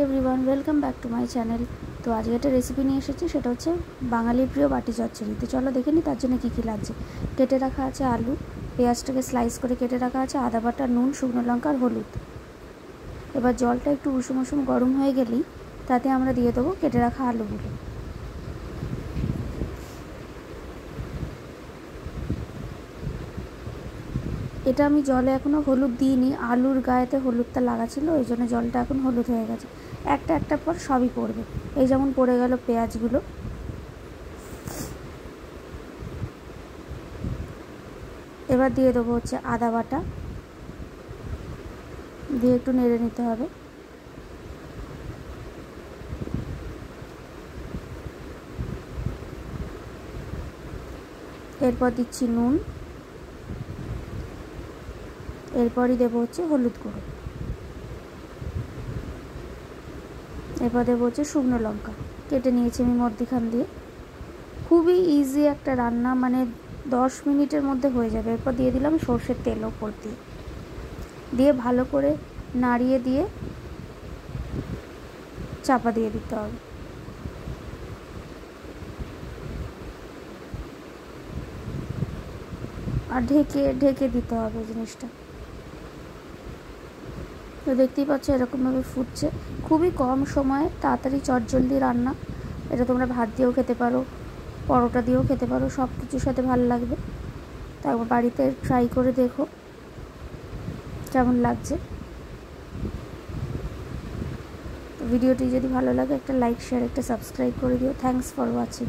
Everyone welcome back to my channel. তো আজকে একটা রেসিপি নিয়ে এসেছি, সেটা হচ্ছে বাঙালির প্রিয় বাটি চচ্চড়ি। তো চলো দেখে নিই তার জন্য কী কী লাগছে। কেটে রাখা আছে আলু, পেঁয়াজটাকে স্লাইস করে কেটে রাখা আছে, আদা বাটা, নুন, শুকনো লঙ্কা আর হলুদ। এবার জলটা একটু উষুম উষুম গরম হয়ে গেলেই তাতে আমরা দিয়ে দেবো কেটে রাখা আলুগুলো। এটা আমি জলে এখনও হলুদ দিইনি, আলুর গায়েতে হলুদটা লাগা ছিল, ওই জন্য জলটা এখন হলুদ হয়ে গেছে। একটা একটার পর সবই পড়বে। এই যেমন পড়ে গেল পেঁয়াজগুলো। এবার দিয়ে দেবো হচ্ছে আদা বাটা, দিয়ে একটু নেড়ে নিতে হবে। এরপর দিচ্ছি নুন, এরপরই দেবো হচ্ছে হলুদ গুঁড়ো, এরপর দেবো হচ্ছে শুকনো লঙ্কা কেটে নিয়েছি আমি মধ্যিখান দিয়ে। খুবই ইজি একটা রান্না, মানে 10 মিনিটের মধ্যে হয়ে যাবে। এরপর দিয়ে দিলাম সর্ষের তেল ওপর দিয়ে ভালো করে নাড়িয়ে দিয়ে চাপা দিয়ে দিতে হবে। আর ঢেকে ঢেকে দিতে হবে জিনিসটা। তো দেখতেই পাচ্ছ এরকমভাবে ফুটছে। খুবই কম সময়ে তাড়াতাড়ি চটজলদি রান্না। এটা তোমরা ভাত দিয়েও খেতে পারো, পরোটা দিয়েও খেতে পারো, সব কিছুর সাথে ভালো লাগবে। তারপর বাড়িতে ট্রাই করে দেখো কেমন লাগছে। ভিডিওটি যদি ভালো লাগে একটা লাইক, শেয়ার, একটা সাবস্ক্রাইব করে দিও। Thanks for watching.